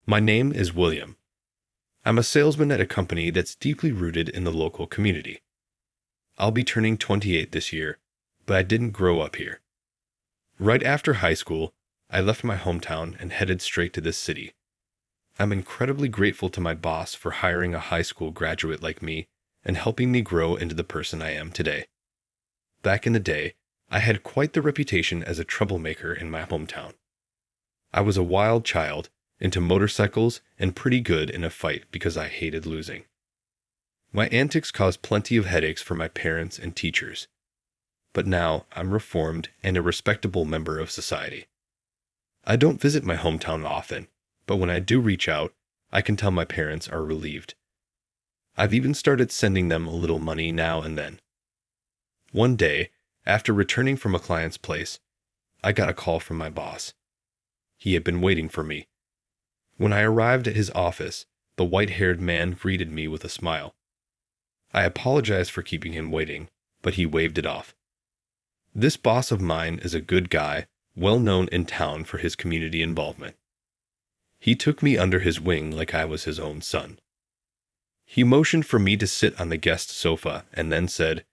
My name is William. I'm a salesman at a company that's deeply rooted in the local community. I'll be turning 28 this year, but I didn't grow up here. Right after high school, I left my hometown and headed straight to this city. I'm incredibly grateful to my boss for hiring a high school graduate like me and helping me grow into the person I am today. Back in the day, I had quite the reputation as a troublemaker in my hometown. I was a wild child, into motorcycles, and pretty good in a fight because I hated losing. My antics caused plenty of headaches for my parents and teachers. But now I'm reformed and a respectable member of society. I don't visit my hometown often, but when I do reach out, I can tell my parents are relieved. I've even started sending them a little money now and then. One day, after returning from a client's place, I got a call from my boss. He had been waiting for me. When I arrived at his office, the white-haired man greeted me with a smile. I apologized for keeping him waiting, but he waved it off. This boss of mine is a good guy, well known in town for his community involvement. He took me under his wing like I was his own son. He motioned for me to sit on the guest sofa and then said,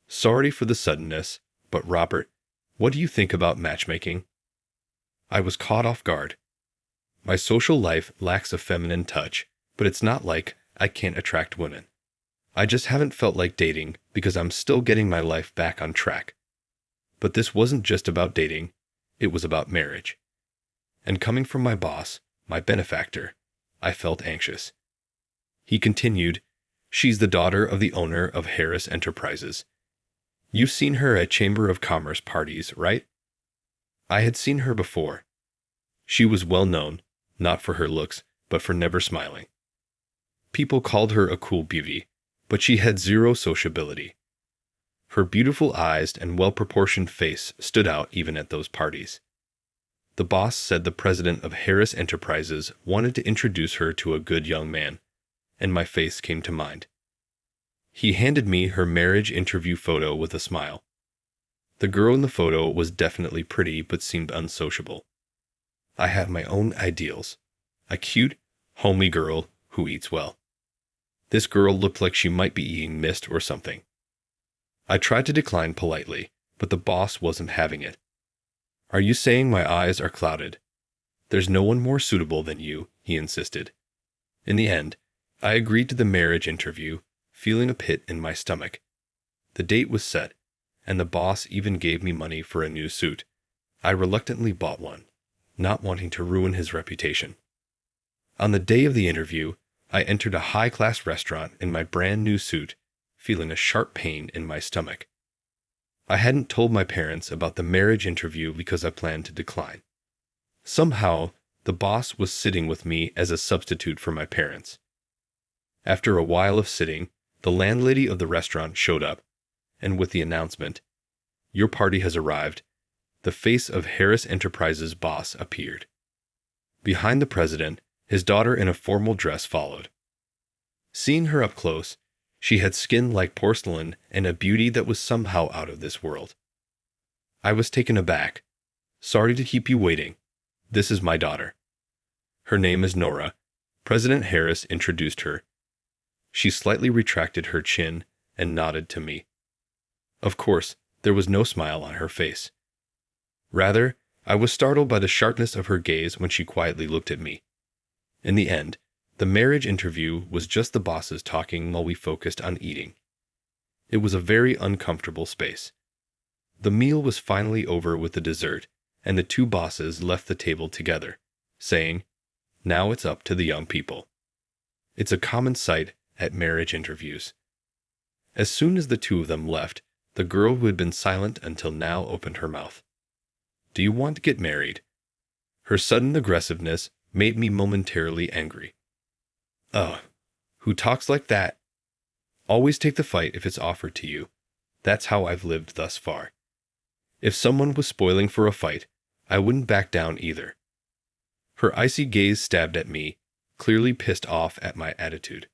"Sorry for the suddenness, but Robert, what do you think about matchmaking?" I was caught off guard. My social life lacks a feminine touch, but it's not like I can't attract women. I just haven't felt like dating because I'm still getting my life back on track. But this wasn't just about dating, it was about marriage. And coming from my boss, my benefactor, I felt anxious. He continued, "She's the daughter of the owner of Harris Enterprises. You've seen her at Chamber of Commerce parties, right?" I had seen her before. She was well known, not for her looks, but for never smiling. People called her a cool beauty, but she had zero sociability. Her beautiful eyes and well-proportioned face stood out even at those parties. The boss said the president of Harris Enterprises wanted to introduce her to a good young man, and my face came to mind. He handed me her marriage interview photo with a smile. The girl in the photo was definitely pretty but seemed unsociable. I had my own ideals. A cute, homely girl who eats well. This girl looked like she might be eating mist or something. I tried to decline politely, but the boss wasn't having it. "Are you saying my eyes are clouded? There's no one more suitable than you," he insisted. In the end, I agreed to the marriage interview, feeling a pit in my stomach. The date was set, and the boss even gave me money for a new suit. I reluctantly bought one, not wanting to ruin his reputation. On the day of the interview, I entered a high-class restaurant in my brand new suit, feeling a sharp pain in my stomach. I hadn't told my parents about the marriage interview because I planned to decline. Somehow, the boss was sitting with me as a substitute for my parents. After a while of sitting, the landlady of the restaurant showed up, and with the announcement, "Your party has arrived," the face of Harris Enterprises' boss appeared. Behind the president, his daughter in a formal dress followed. Seeing her up close, she had skin like porcelain and a beauty that was somehow out of this world. I was taken aback. "Sorry to keep you waiting. This is my daughter. Her name is Nora." President Harris introduced her. She slightly retracted her chin and nodded to me. Of course, there was no smile on her face. Rather, I was startled by the sharpness of her gaze when she quietly looked at me. In the end, the marriage interview was just the bosses talking while we focused on eating. It was a very uncomfortable space. The meal was finally over with the dessert, and the two bosses left the table together, saying, "Now it's up to the young people." It's a common sight at marriage interviews. As soon as the two of them left, the girl who had been silent until now opened her mouth. "Do you want to get married?" Her sudden aggressiveness made me momentarily angry. Ugh, who talks like that? Always take the fight if it's offered to you. That's how I've lived thus far. If someone was spoiling for a fight, I wouldn't back down either. Her icy gaze stabbed at me, clearly pissed off at my attitude.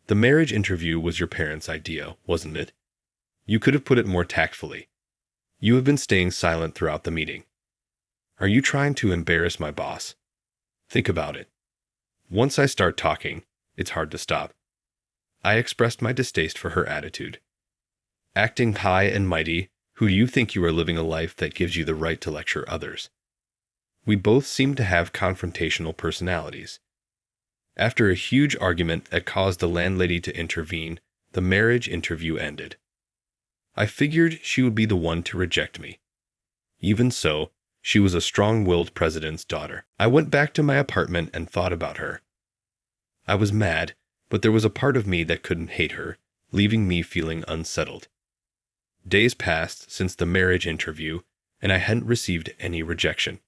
The marriage interview was your parents' idea, wasn't it? You could have put it more tactfully. You have been staying silent throughout the meeting. Are you trying to embarrass my boss? Think about it. Once I start talking, it's hard to stop. I expressed my distaste for her attitude. Acting high and mighty, who do you think you are living a life that gives you the right to lecture others? We both seemed to have confrontational personalities. After a huge argument that caused the landlady to intervene, the marriage interview ended. I figured she would be the one to reject me. Even so, she was a strong-willed president's daughter. I went back to my apartment and thought about her. I was mad, but there was a part of me that couldn't hate her, leaving me feeling unsettled. Days passed since the marriage interview, and I hadn't received any rejection.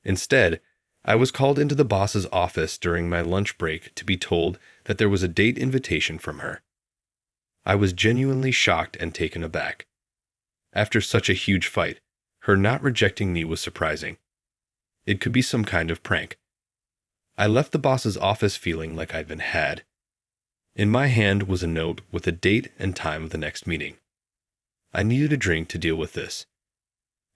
Instead, I was called into the boss's office during my lunch break to be told that there was a date invitation from her. I was genuinely shocked and taken aback. After such a huge fight, her not rejecting me was surprising. It could be some kind of prank. I left the boss's office feeling like I'd been had. In my hand was a note with the date and time of the next meeting. I needed a drink to deal with this.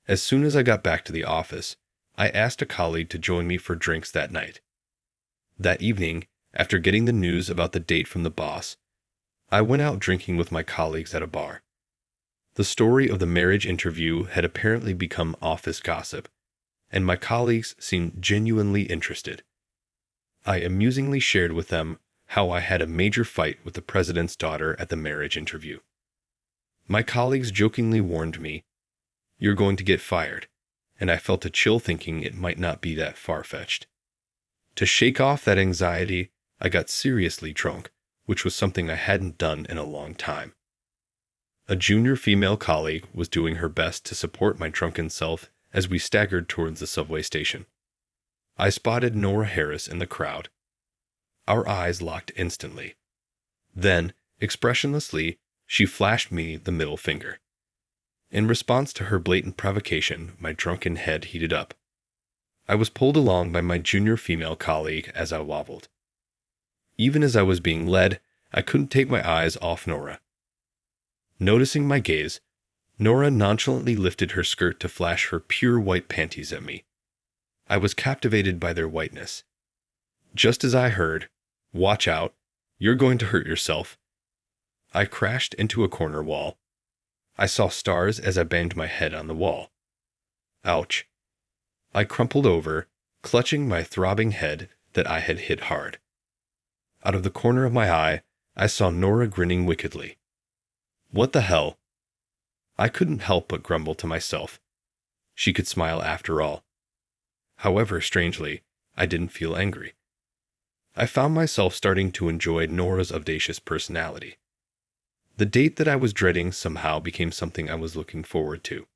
As soon as I got back to the office, I asked a colleague to join me for drinks that night. That evening, after getting the news about the date from the boss, I went out drinking with my colleagues at a bar. The story of the marriage interview had apparently become office gossip, and my colleagues seemed genuinely interested. I amusingly shared with them how I had a major fight with the president's daughter at the marriage interview. My colleagues jokingly warned me, "You're going to get fired," and I felt a chill thinking it might not be that far-fetched. To shake off that anxiety, I got seriously drunk, which was something I hadn't done in a long time. A junior female colleague was doing her best to support my drunken self as we staggered towards the subway station. I spotted Nora Harris in the crowd. Our eyes locked instantly. Then, expressionlessly, she flashed me the middle finger. In response to her blatant provocation, my drunken head heated up. I was pulled along by my junior female colleague as I wobbled. Even as I was being led, I couldn't take my eyes off Nora. Noticing my gaze, Nora nonchalantly lifted her skirt to flash her pure white panties at me. I was captivated by their whiteness. Just as I heard, "Watch out, you're going to hurt yourself," I crashed into a corner wall. I saw stars as I banged my head on the wall. Ouch. I crumpled over, clutching my throbbing head that I had hit hard. Out of the corner of my eye, I saw Nora grinning wickedly. What the hell? I couldn't help but grumble to myself. She could smile after all. However, strangely, I didn't feel angry. I found myself starting to enjoy Nora's audacious personality. The date that I was dreading somehow became something I was looking forward to.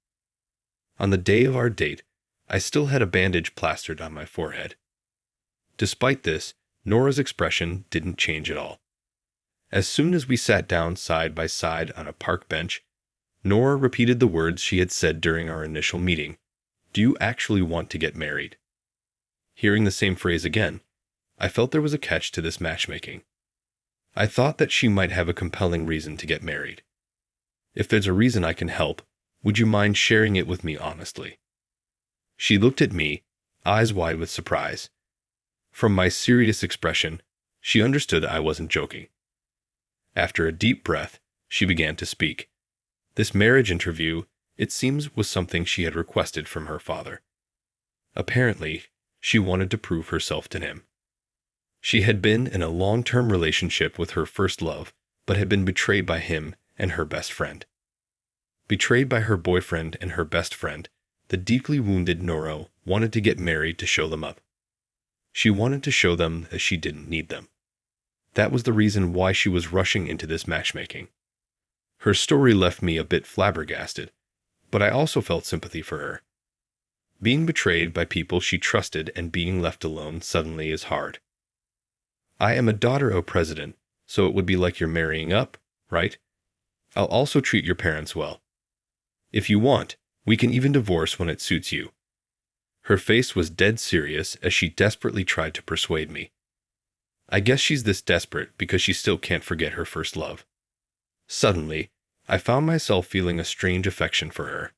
On the day of our date, I still had a bandage plastered on my forehead. Despite this, Nora's expression didn't change at all. As soon as we sat down side by side on a park bench, Nora repeated the words she had said during our initial meeting. "Do you actually want to get married?" Hearing the same phrase again, I felt there was a catch to this matchmaking. I thought that she might have a compelling reason to get married. If there's a reason I can help, would you mind sharing it with me honestly? She looked at me, eyes wide with surprise. From my serious expression, she understood I wasn't joking. After a deep breath, she began to speak. This marriage interview, it seems, was something she had requested from her father. Apparently, she wanted to prove herself to him. She had been in a long-term relationship with her first love, but had been betrayed by him and her best friend. Betrayed by her boyfriend and her best friend, the deeply wounded Nora wanted to get married to show them up. She wanted to show them that she didn't need them. That was the reason why she was rushing into this matchmaking. Her story left me a bit flabbergasted, but I also felt sympathy for her. Being betrayed by people she trusted and being left alone suddenly is hard. I am a daughter of a president, so it would be like you're marrying up, right? I'll also treat your parents well. If you want, we can even divorce when it suits you. Her face was dead serious as she desperately tried to persuade me. I guess she's this desperate because she still can't forget her first love. Suddenly, I found myself feeling a strange affection for her.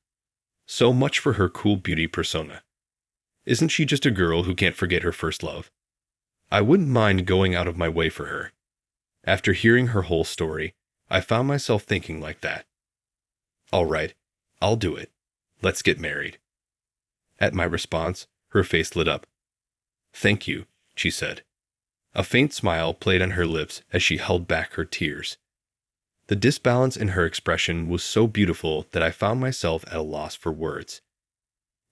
So much for her cool beauty persona. Isn't she just a girl who can't forget her first love? I wouldn't mind going out of my way for her. After hearing her whole story, I found myself thinking like that. All right, I'll do it. Let's get married. At my response, her face lit up. Thank you, she said. A faint smile played on her lips as she held back her tears. The disbalance in her expression was so beautiful that I found myself at a loss for words.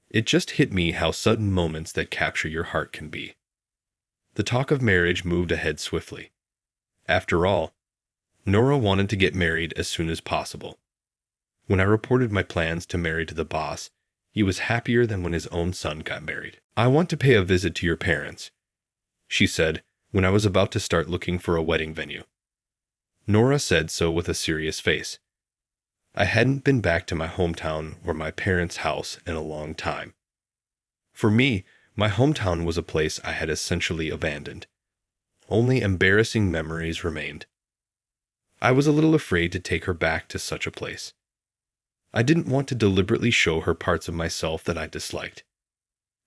It just hit me how sudden moments that capture your heart can be. The talk of marriage moved ahead swiftly. After all, Nora wanted to get married as soon as possible. When I reported my plans to marry to the boss, he was happier than when his own son got married. I want to pay a visit to your parents, she said when I was about to start looking for a wedding venue. Nora said so with a serious face. I hadn't been back to my hometown or my parents' house in a long time. For me, my hometown was a place I had essentially abandoned. Only embarrassing memories remained. I was a little afraid to take her back to such a place. I didn't want to deliberately show her parts of myself that I disliked.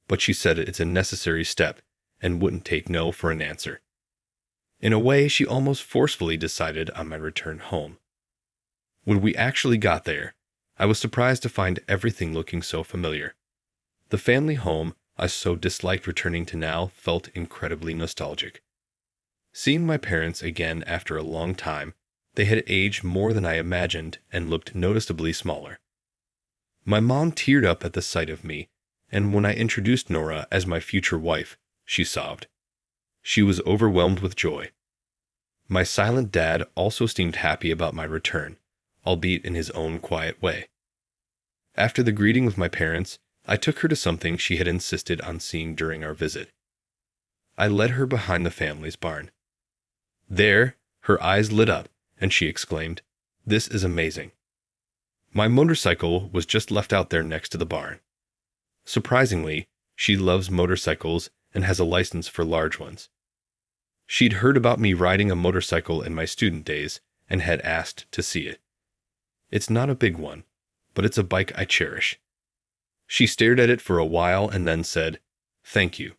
But she said it's a necessary step and wouldn't take no for an answer. In a way, she almost forcefully decided on my return home. When we actually got there, I was surprised to find everything looking so familiar. The family home I so disliked returning to now felt incredibly nostalgic. Seeing my parents again after a long time, they had aged more than I imagined and looked noticeably smaller. My mom teared up at the sight of me, and when I introduced Nora as my future wife, she sobbed. She was overwhelmed with joy. My silent dad also seemed happy about my return, albeit in his own quiet way. After the greeting with my parents, I took her to something she had insisted on seeing during our visit. I led her behind the family's barn. There, her eyes lit up, and she exclaimed, "This is amazing." My motorcycle was just left out there next to the barn. Surprisingly, she loves motorcycles and has a license for large ones. She'd heard about me riding a motorcycle in my student days and had asked to see it. It's not a big one, but it's a bike I cherish. She stared at it for a while and then said, "Thank you."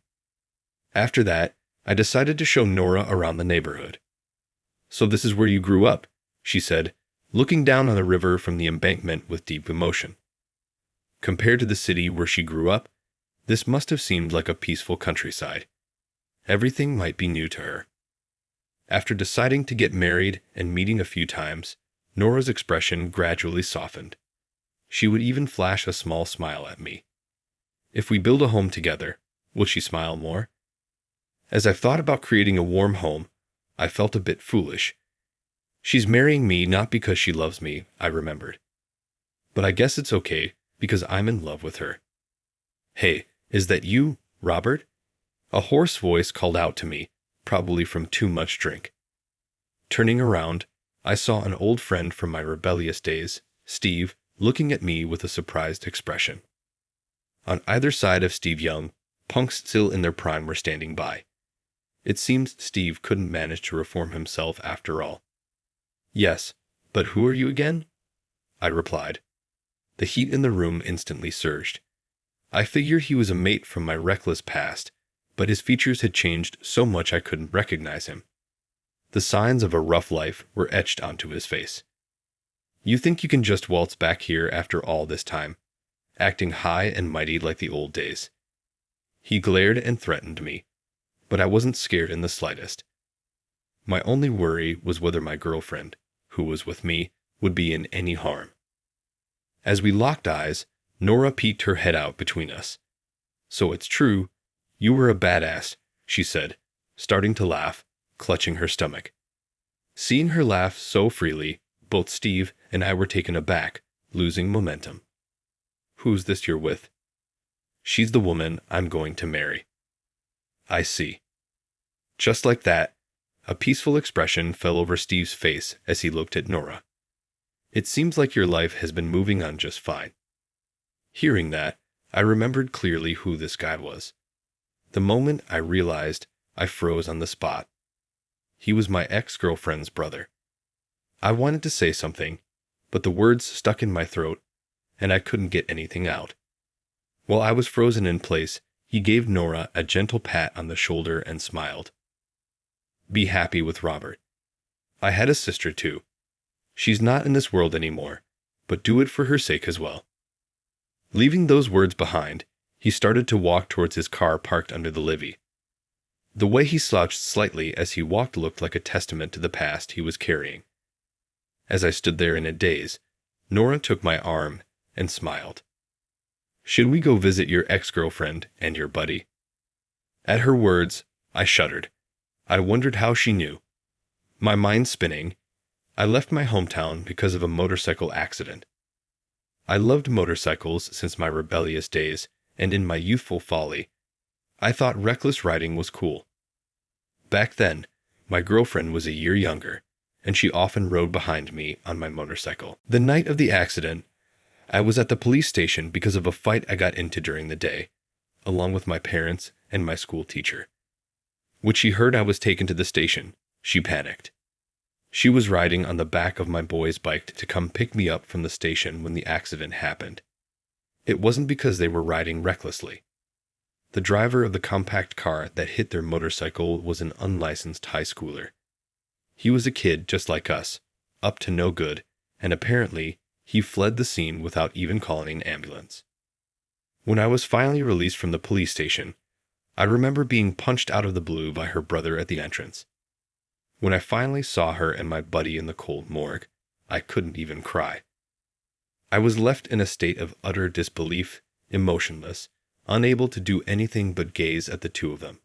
After that, I decided to show Nora around the neighborhood. "So this is where you grew up," she said, looking down on the river from the embankment with deep emotion. Compared to the city where she grew up, this must have seemed like a peaceful countryside. Everything might be new to her. After deciding to get married and meeting a few times, Nora's expression gradually softened. She would even flash a small smile at me. If we build a home together, will she smile more? As I thought about creating a warm home, I felt a bit foolish. She's marrying me not because she loves me, I remembered. But I guess it's okay, because I'm in love with her. "Hey, is that you, Robert?" A hoarse voice called out to me, probably from too much drink. Turning around, I saw an old friend from my rebellious days, Steve, looking at me with a surprised expression. On either side of Steve Young, punks still in their prime were standing by. It seems Steve couldn't manage to reform himself after all. "Yes, but who are you again?" I replied. The heat in the room instantly surged. I figured he was a mate from my reckless past, but his features had changed so much I couldn't recognize him. The signs of a rough life were etched onto his face. "You think you can just waltz back here after all this time, acting high and mighty like the old days?" He glared and threatened me, but I wasn't scared in the slightest. My only worry was whether my girlfriend, who was with me, would be in any harm. As we locked eyes, Nora peeked her head out between us. "So it's true, you were a badass," she said, starting to laugh, clutching her stomach. Seeing her laugh so freely, both Steve and I were taken aback, losing momentum. "Who's this you're with?" "She's the woman I'm going to marry." "I see." Just like that, a peaceful expression fell over Steve's face as he looked at Nora. "It seems like your life has been moving on just fine." Hearing that, I remembered clearly who this guy was. The moment I realized, I froze on the spot. He was my ex-girlfriend's brother. I wanted to say something, but the words stuck in my throat, and I couldn't get anything out. While I was frozen in place, he gave Nora a gentle pat on the shoulder and smiled. Be happy with Robert. I had a sister too. She's not in this world anymore, but do it for her sake as well." Leaving those words behind, he started to walk towards his car parked under the Livy. The way he slouched slightly as he walked looked like a testament to the past he was carrying. As I stood there in a daze, Nora took my arm and smiled. "Should we go visit your ex-girlfriend and your buddy?" At her words, I shuddered. I wondered how she knew. My mind spinning, I left my hometown because of a motorcycle accident. I loved motorcycles since my rebellious days, and in my youthful folly, I thought reckless riding was cool. Back then, my girlfriend was a year younger, and she often rode behind me on my motorcycle. The night of the accident, I was at the police station because of a fight I got into during the day, along with my parents and my school teacher. When she heard I was taken to the station, she panicked. She was riding on the back of my boy's bike to come pick me up from the station when the accident happened. It wasn't because they were riding recklessly. The driver of the compact car that hit their motorcycle was an unlicensed high schooler. He was a kid just like us, up to no good, and apparently he fled the scene without even calling an ambulance. When I was finally released from the police station, I remember being punched out of the blue by her brother at the entrance. When I finally saw her and my buddy in the cold morgue, I couldn't even cry. I was left in a state of utter disbelief, emotionless, unable to do anything but gaze at the two of them.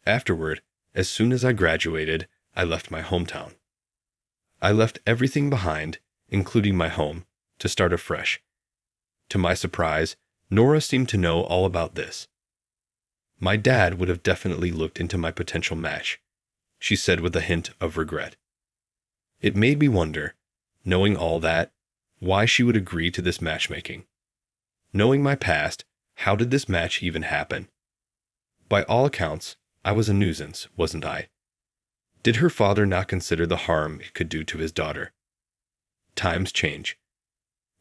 Afterward, as soon as I graduated, I left my hometown. I left everything behind, including my home, to start afresh. To my surprise, Nora seemed to know all about this. "My dad would have definitely looked into my potential match," she said with a hint of regret. It made me wonder, knowing all that, why she would agree to this matchmaking. Knowing my past, how did this match even happen? By all accounts, I was a nuisance, wasn't I? Did her father not consider the harm it could do to his daughter? Times change.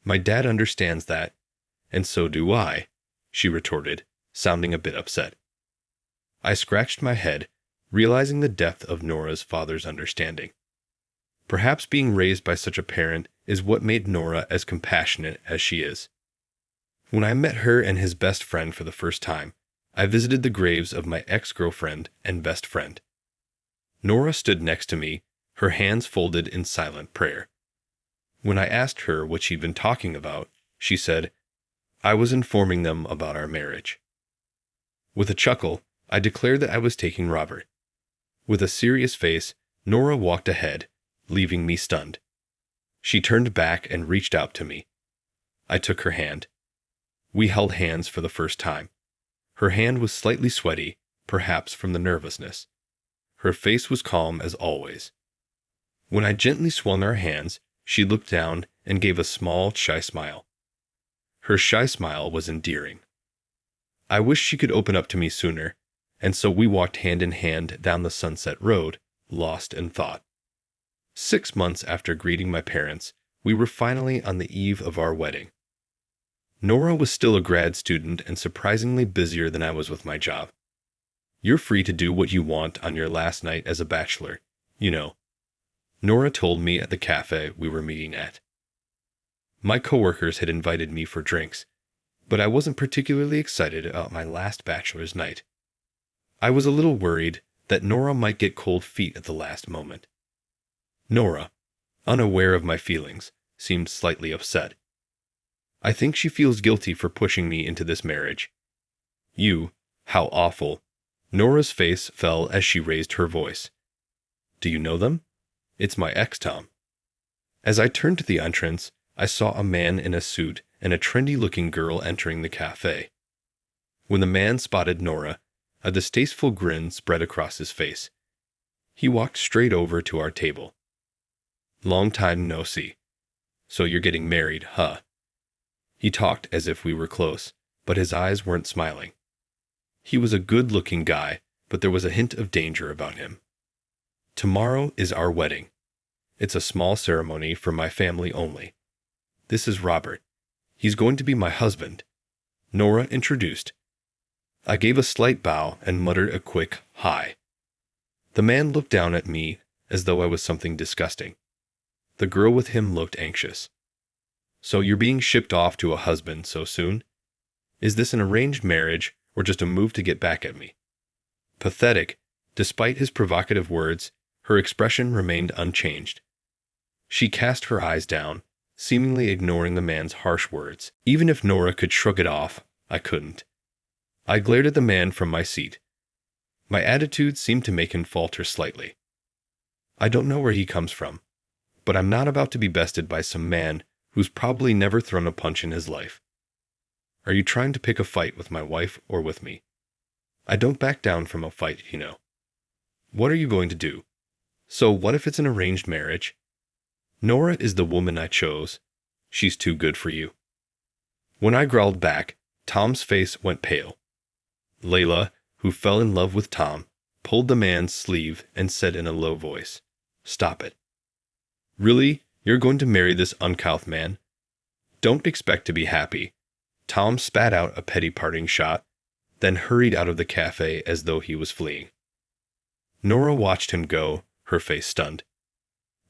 "My dad understands that, and so do I," she retorted, sounding a bit upset. I scratched my head, realizing the depth of Nora's father's understanding. Perhaps being raised by such a parent is what made Nora as compassionate as she is. When I met her and his best friend for the first time, I visited the graves of my ex-girlfriend and best friend. Nora stood next to me, her hands folded in silent prayer. When I asked her what she'd been talking about, she said, "I was informing them about our marriage." With a chuckle, I declared that I was taking Robert. With a serious face, Nora walked ahead, leaving me stunned. She turned back and reached out to me. I took her hand. We held hands for the first time. Her hand was slightly sweaty, perhaps from the nervousness. Her face was calm as always. When I gently swung our hands, she looked down and gave a small, shy smile. Her shy smile was endearing. I wished she could open up to me sooner, and so we walked hand in hand down the Sunset Road, lost in thought. 6 months after greeting my parents, we were finally on the eve of our wedding. Nora was still a grad student and surprisingly busier than I was with my job. "You're free to do what you want on your last night as a bachelor, you know," Nora told me at the cafe we were meeting at. My coworkers had invited me for drinks, but I wasn't particularly excited about my last bachelor's night. I was a little worried that Nora might get cold feet at the last moment. Nora, unaware of my feelings, seemed slightly upset. I think she feels guilty for pushing me into this marriage. How awful. Nora's face fell as she raised her voice. "Do you know them? It's my ex, Tom." As I turned to the entrance, I saw a man in a suit and a trendy-looking girl entering the cafe. When the man spotted Nora, a distasteful grin spread across his face. He walked straight over to our table. "Long time no see. So you're getting married, huh?" He talked as if we were close, but his eyes weren't smiling. He was a good-looking guy, but there was a hint of danger about him. "Tomorrow is our wedding. It's a small ceremony for my family only. This is Robert. He's going to be my husband," Nora introduced. I gave a slight bow and muttered a quick hi. The man looked down at me as though I was something disgusting. The girl with him looked anxious. So you're being shipped off to a husband so soon? Is this an arranged marriage or just a move to get back at me? Pathetic, despite his provocative words, her expression remained unchanged. She cast her eyes down, seemingly ignoring the man's harsh words. Even if Nora could shrug it off, I couldn't. I glared at the man from my seat. My attitude seemed to make him falter slightly. I don't know where he comes from, but I'm not about to be bested by some man who's probably never thrown a punch in his life. Are you trying to pick a fight with my wife or with me? I don't back down from a fight, you know. What are you going to do? So what if it's an arranged marriage? Nora is the woman I chose. She's too good for you. When I growled back, Tom's face went pale. Layla, who fell in love with Tom, pulled the man's sleeve and said in a low voice, "Stop it. Really? You're going to marry this uncouth man? Don't expect to be happy." Tom spat out a petty parting shot, then hurried out of the cafe as though he was fleeing. Nora watched him go, her face stunned.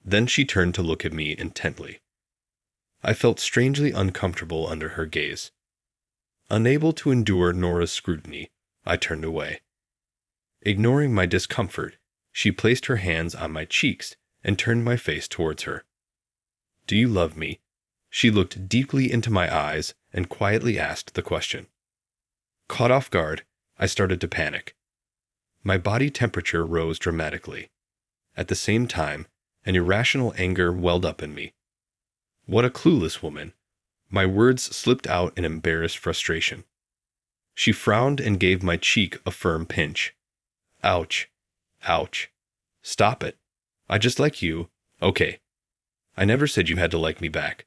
Then she turned to look at me intently. I felt strangely uncomfortable under her gaze. Unable to endure Nora's scrutiny, I turned away. Ignoring my discomfort, she placed her hands on my cheeks and turned my face towards her. "Do you love me?" She looked deeply into my eyes and quietly asked the question. Caught off guard, I started to panic. My body temperature rose dramatically. At the same time, an irrational anger welled up in me. What a clueless woman! My words slipped out in embarrassed frustration. She frowned and gave my cheek a firm pinch. Ouch. Ouch. Stop it. I just like you. Okay. I never said you had to like me back.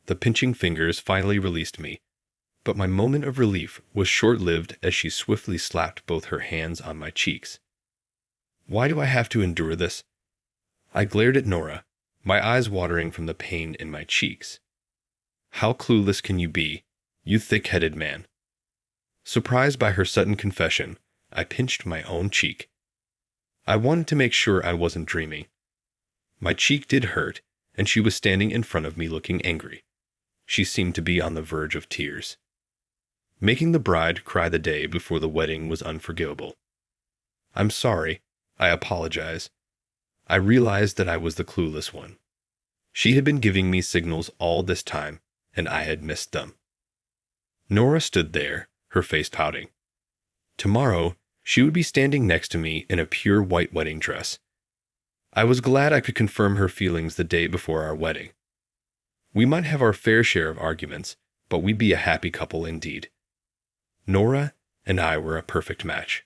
The pinching fingers finally released me, but my moment of relief was short-lived as she swiftly slapped both her hands on my cheeks. Why do I have to endure this? I glared at Nora, my eyes watering from the pain in my cheeks. How clueless can you be, you thick-headed man? Surprised by her sudden confession, I pinched my own cheek. I wanted to make sure I wasn't dreaming. My cheek did hurt, and she was standing in front of me looking angry. She seemed to be on the verge of tears. Making the bride cry the day before the wedding was unforgivable. I'm sorry. I apologize. I realized that I was the clueless one. She had been giving me signals all this time, and I had missed them. Nora stood there, her face pouting. Tomorrow, she would be standing next to me in a pure white wedding dress. I was glad I could confirm her feelings the day before our wedding. We might have our fair share of arguments, but we'd be a happy couple indeed. Nora and I were a perfect match.